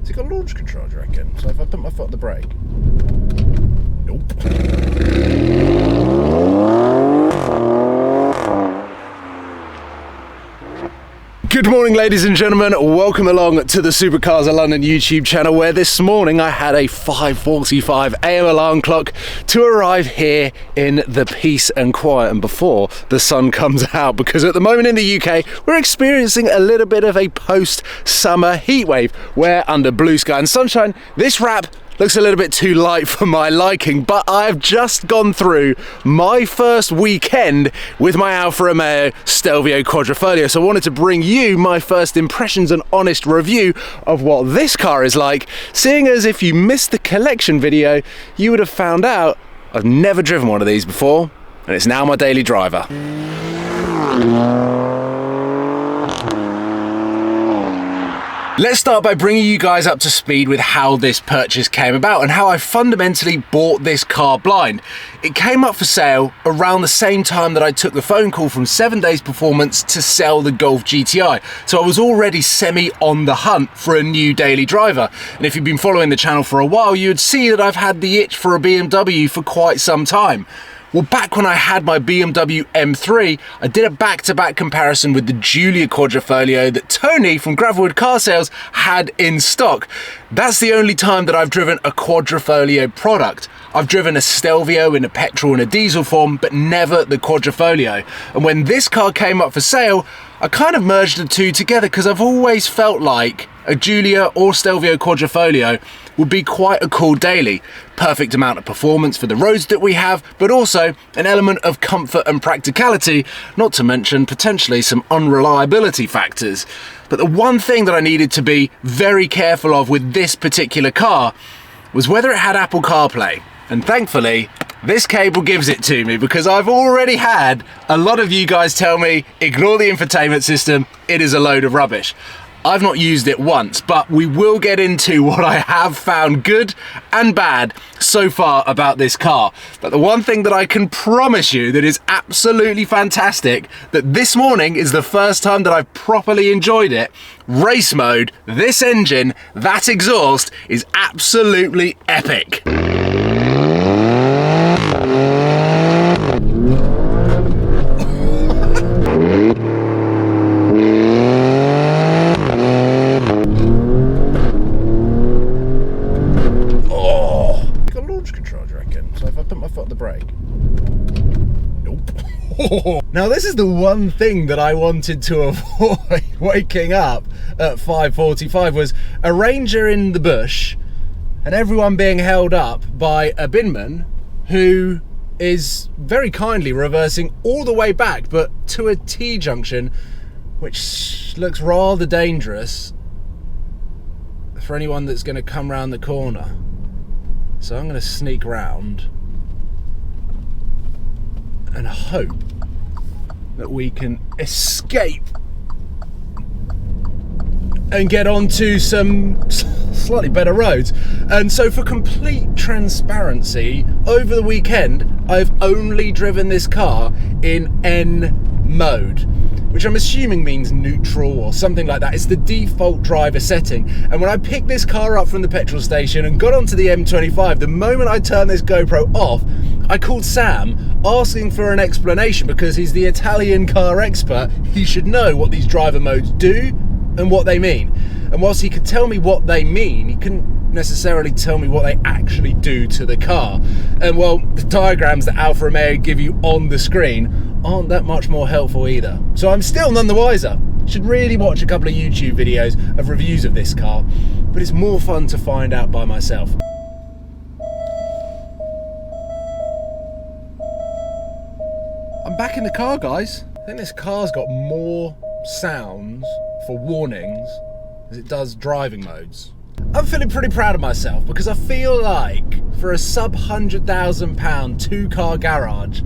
Has it got launch control, do you reckon? So if I put my foot on the brake... Nope. Good morning, ladies and gentlemen. Welcome along to the Supercars of London YouTube channel, where this morning I had a 5:45 AM alarm clock to arrive here in the peace and quiet and before the sun comes out, because at the moment in the UK we're experiencing a little bit of a post-summer heat wave, where under blue sky and sunshine this wrap looks a little bit too light for my liking. But I've just gone through my first weekend with my Alfa Romeo Stelvio Quadrifoglio, so I wanted to bring you my first impressions and honest review of what this car is like, seeing as if you missed the collection video, you would have found out I've never driven one of these before, and it's now my daily driver. Let's start by bringing you guys up to speed with how this purchase came about and how I fundamentally bought this car blind. It came up for sale around the same time that I took the phone call from 7 Days Performance to sell the Golf GTI. So I was already semi on the hunt for a new daily driver. And if you've been following the channel for a while, you'd see that I've had the itch for a BMW for quite some time. Well, back when I had my BMW M3, I did a back-to-back comparison with the Giulia Quadrifoglio that Tony from Gravelwood Car Sales had in stock. That's the only time that I've driven a Quadrifoglio product. I've driven a Stelvio in a petrol and a diesel form, but never the Quadrifoglio. And when this car came up for sale, I kind of merged the two together, because I've always felt like a Giulia or Stelvio Quadrifoglio would be quite a cool daily. Perfect amount of performance for the roads that we have, but also an element of comfort and practicality, not to mention potentially some unreliability factors. But the one thing that I needed to be very careful of with this particular car was whether it had Apple CarPlay. And thankfully, this cable gives it to me, because I've already had a lot of you guys tell me, ignore the infotainment system, it is a load of rubbish. I've not used it once, but we will get into what I have found good and bad so far about this car. But the one thing that I can promise you that is absolutely fantastic, that this morning is the first time that I've properly enjoyed it, race mode, this engine, that exhaust is absolutely epic. So if I put my foot on the brake... Nope. Now this is the one thing that I wanted to avoid waking up at 5:45, was a ranger in the bush and everyone being held up by a binman who is very kindly reversing all the way back, but to a T-junction, which looks rather dangerous for anyone that's going to come round the corner. So I'm going to sneak round and hope that we can escape and get onto some slightly better roads. And so, for complete transparency, over the weekend I've only driven this car in N mode, which I'm assuming means neutral or something like that. It's the default driver setting. And when I picked this car up from the petrol station and got onto the M25, the moment I turned this GoPro off, I called Sam asking for an explanation, because he's the Italian car expert. He should know what these driver modes do and what they mean. And whilst he could tell me what they mean, he couldn't necessarily tell me what they actually do to the car. And well, the diagrams that Alfa Romeo give you on the screen aren't that much more helpful either. So I'm still none the wiser. Should really watch a couple of YouTube videos of reviews of this car, but it's more fun to find out by myself. I'm back in the car, guys. I think this car's got more sounds for warnings as it does driving modes. I'm feeling pretty proud of myself, because I feel like for a sub £100,000 two-car garage,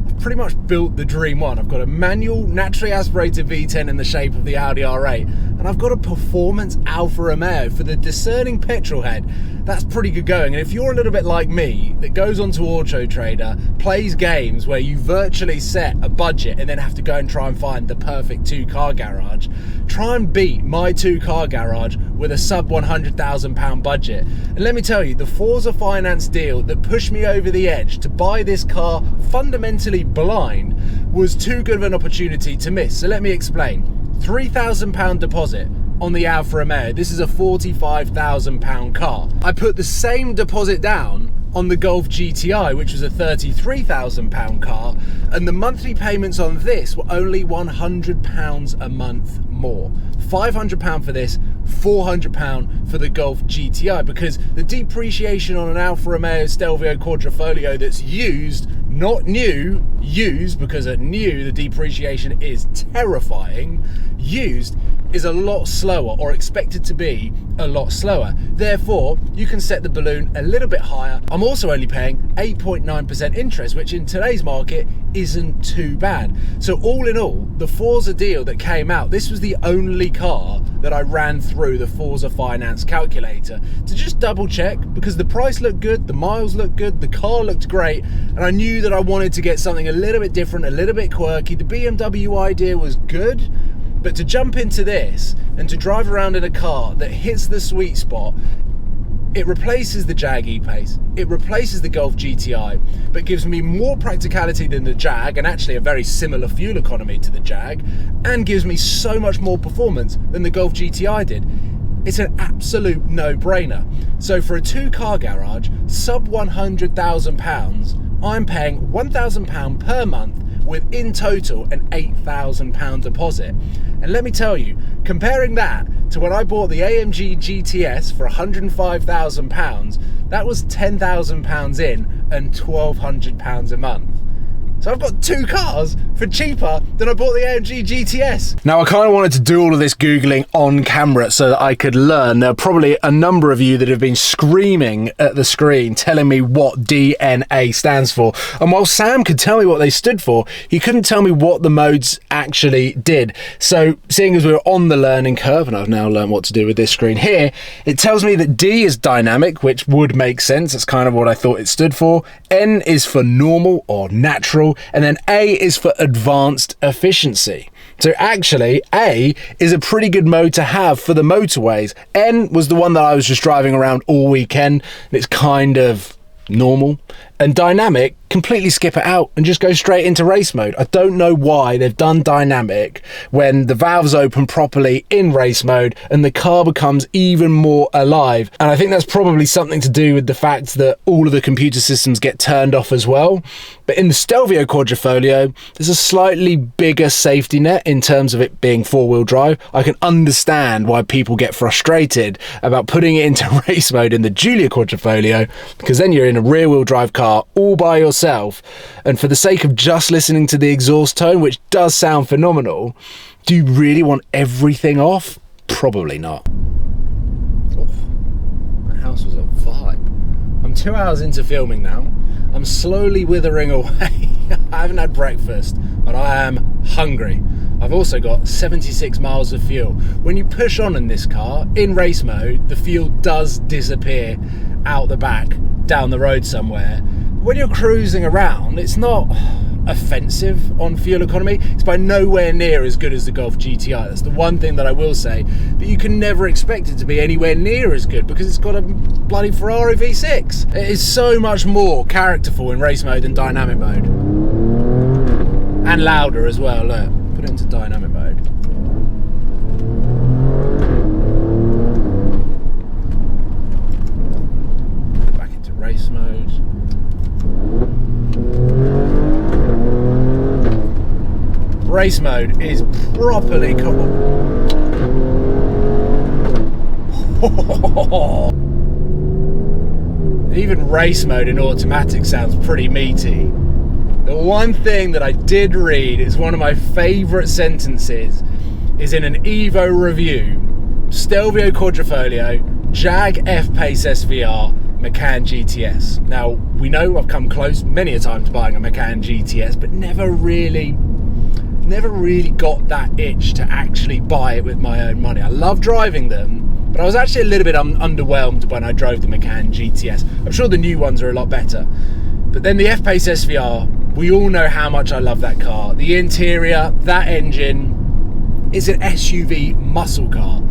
I've pretty much built the dream one. I've got a manual, naturally aspirated V10 in the shape of the Audi R8. and I've got a performance Alfa Romeo. For the discerning petrol head, that's pretty good going. And if you're a little bit like me, that goes onto Auto Trader, plays games where you virtually set a budget and then have to go and try and find the perfect 2-car garage, try and beat my 2-car garage with a sub £100,000 budget. And let me tell you, the Forza Finance deal that pushed me over the edge to buy this car fundamentally blind was too good of an opportunity to miss. So let me explain. £3,000 deposit on the Alfa Romeo. This is a £45,000 car. I put the same deposit down on the Golf GTI, which was a £33,000 car, and the monthly payments on this were only £100 a month more. £500 for this, £400 for the Golf GTI, because the depreciation on an Alfa Romeo Stelvio Quadrifoglio that's used, not new, used, because at new the depreciation is terrifying, used is a lot slower, or expected to be a lot slower. Therefore, you can set the balloon a little bit higher. I'm also only paying 8.9% interest, which in today's market isn't too bad. So all in all, the Forza deal that came out, this was the only car that I ran through the Forza Finance calculator to just double check, because the price looked good, the miles looked good, the car looked great, and I knew that I wanted to get something a little bit different, a little bit quirky. The BMW idea was good, but to jump into this and to drive around in a car that hits the sweet spot, it replaces the Jag E-Pace, it replaces the Golf GTI, but gives me more practicality than the Jag, and actually a very similar fuel economy to the Jag, and gives me so much more performance than the Golf GTI did. It's an absolute no-brainer. So for a 2-car garage, sub £100,000, I'm paying £1,000 per month, with in total an £8,000 deposit. And let me tell you, comparing that to when I bought the AMG GTS for £105,000, that was £10,000 in and £1,200 a month. So I've got 2 cars for cheaper than I bought the AMG GTS. Now, I kind of wanted to do all of this Googling on camera so that I could learn. There are probably a number of you that have been screaming at the screen telling me what DNA stands for. And while Sam could tell me what they stood for, he couldn't tell me what the modes actually did. So seeing as we were on the learning curve, and I've now learned what to do with this screen here, it tells me that D is dynamic, which would make sense. That's kind of what I thought it stood for. N is for normal or natural. And then A is for advanced efficiency. So actually, A is a pretty good mode to have for the motorways. N was the one that I was just driving around all weekend, and it's kind of normal. And dynamic, completely skip it out and just go straight into race mode. I don't know why they've done dynamic when the valves open properly in race mode and the car becomes even more alive. And I think that's probably something to do with the fact that all of the computer systems get turned off as well. But in the Stelvio Quadrifoglio, there's a slightly bigger safety net in terms of it being 4-wheel drive. I can understand why people get frustrated about putting it into race mode in the Giulia Quadrifoglio, because then you're in a rear-wheel drive car all by yourself, and for the sake of just listening to the exhaust tone, which does sound phenomenal, do you really want everything off? Probably not. Oh, that house was a vibe. I'm 2 hours into filming now. I'm slowly withering away. I haven't had breakfast, but I am hungry. I've also got 76 miles of fuel. When you push on in this car, in race mode, the fuel does disappear out the back, down the road somewhere. When you're cruising around, it's not offensive on fuel economy. It's by nowhere near as good as the Golf GTI. That's the one thing that I will say, but you can never expect it to be anywhere near as good because it's got a bloody Ferrari V6. It is so much more characterful in race mode than dynamic mode. And louder as well, look. Put it into dynamic mode. Back into race mode. Race mode is properly cool. Even race mode in automatic sounds pretty meaty. The one thing that I did read is one of my favourite sentences is in an Evo review. Stelvio Quadrifoglio, Jag F-Pace SVR, Macan GTS. Now, we know I've come close many a time to buying a Macan GTS, but never really never really got that itch to actually buy it with my own money. I love driving them, but I was actually a little bit underwhelmed when I drove the Macan GTS. I'm sure the new ones are a lot better. But then the F-Pace SVR, we all know how much I love that car. The interior, that engine, is an SUV muscle car.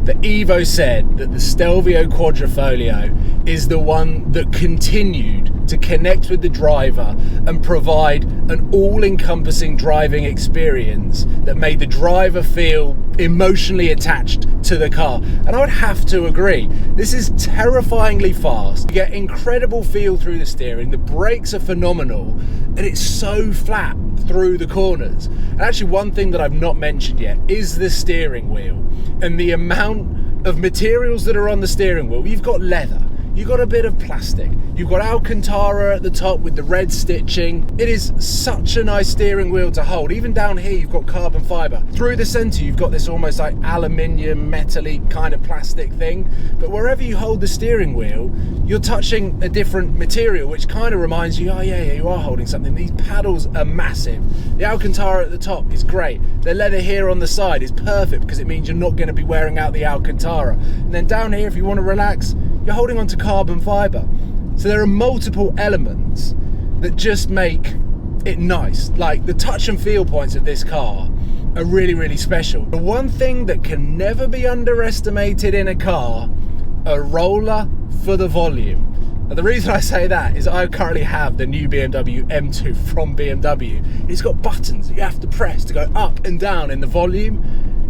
The Evo said that the Stelvio Quadrifoglio is the one that continued to connect with the driver and provide an all-encompassing driving experience that made the driver feel emotionally attached to the car. And I would have to agree, this is terrifyingly fast. You get incredible feel through the steering, the brakes are phenomenal, and it's so flat through the corners. And actually, one thing that I've not mentioned yet is the steering wheel and the amount of materials that are on the steering wheel. You've got leather, you've got a bit of plastic, you've got Alcantara at the top with the red stitching. It is such a nice steering wheel to hold. Even down here you've got carbon fibre. Through the centre you've got this almost like aluminium, metal-y kind of plastic thing. But wherever you hold the steering wheel, you're touching a different material, which kind of reminds you, oh yeah, you are holding something. These paddles are massive. The Alcantara at the top is great. The leather here on the side is perfect because it means you're not going to be wearing out the Alcantara. And then down here, if you want to relax, you're holding onto carbon fibre. So there are multiple elements that just make it nice. Like the touch and feel points of this car are really, really special. The one thing that can never be underestimated in a car, a roller for the volume. Now, the reason I say that is I currently have the new BMW M2 from BMW. It's got buttons that you have to press to go up and down in the volume,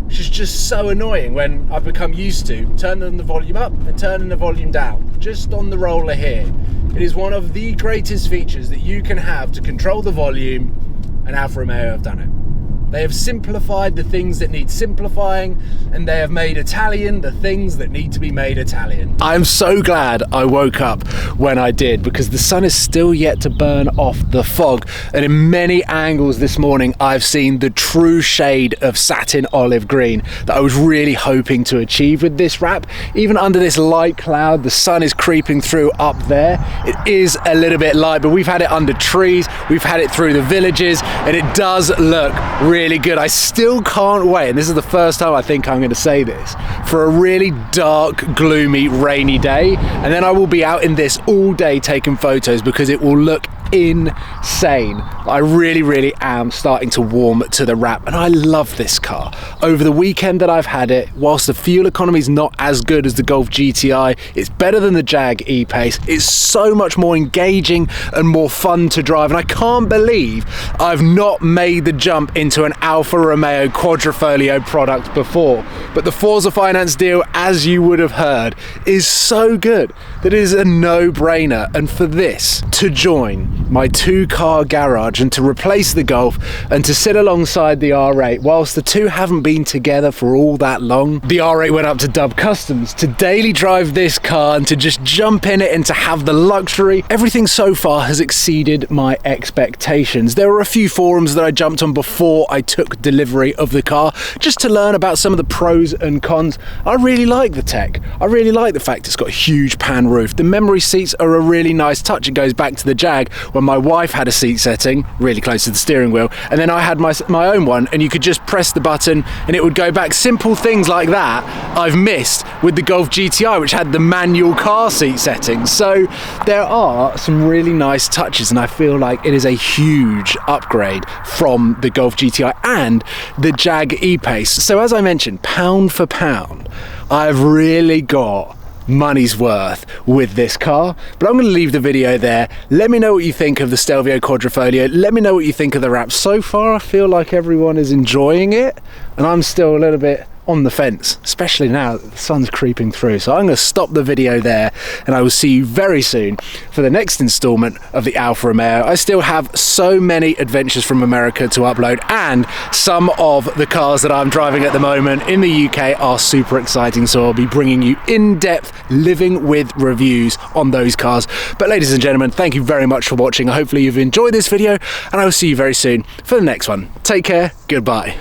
which is just so annoying when I've become used to turning the volume up and turning the volume down, just on the roller here. It is one of the greatest features that you can have to control the volume, and Alfa Romeo have done it. They have simplified the things that need simplifying, and they have made Italian the things that need to be made Italian. I'm so glad I woke up when I did, because the sun is still yet to burn off the fog, and in many angles this morning I've seen the true shade of satin olive green that I was really hoping to achieve with this wrap. Even under this light cloud, the sun is creeping through up there. It is a little bit light, but we've had it under trees, we've had it through the villages, and it does look really good. I still can't wait, and this is the first time I think I'm going to say this, for a really dark, gloomy, rainy day, and then I will be out in this all day taking photos because it will look insane. I really am starting to warm to the wrap, and I love this car. Over the weekend that I've had it, whilst the fuel economy is not as good as the Golf GTI, it's better than the Jag E-Pace. It's so much more engaging and more fun to drive, and I can't believe I've not made the jump into an Alfa Romeo Quadrifoglio product before. But the Forza Finance deal, as you would have heard, is so good that it is a no-brainer. And for this to join my two-car garage and to replace the Golf and to sit alongside the R8, whilst the two haven't been together for all that long, the R8 went up to Dub Customs to daily drive this car and to just jump in it and to have the luxury. Everything so far has exceeded my expectations. There were a few forums that I jumped on before I took delivery of the car just to learn about some of the pros and cons. I really like the tech. I really like the fact it's got a huge pan roof. The memory seats are a really nice touch. It goes back to the Jag when my wife had a seat setting really close to the steering wheel, and then I had my own one, and you could just press the button and it would go back. Simple things like that I've missed with the Golf GTI, which had the manual car seat settings. So there are some really nice touches, and I feel like it is a huge upgrade from the Golf GTI and the Jag E-Pace. So as I mentioned, pound for pound, I've really got money's worth with this car. But I'm going to leave the video there. Let me know what you think of the Stelvio Quadrifoglio. Let me know what you think of the wrap. So far I feel like everyone is enjoying it, and I'm still a little bit on the fence, especially now that the sun's creeping through. So I'm going to stop the video there, and I will see you very soon for the next installment of the Alfa Romeo. I still have so many adventures from America to upload, and some of the cars that I'm driving at the moment in the UK are super exciting, so I'll be bringing you in-depth living with reviews on those cars. But ladies and gentlemen, thank you very much for watching. Hopefully you've enjoyed this video, and I will see you very soon for the next one. Take care, goodbye.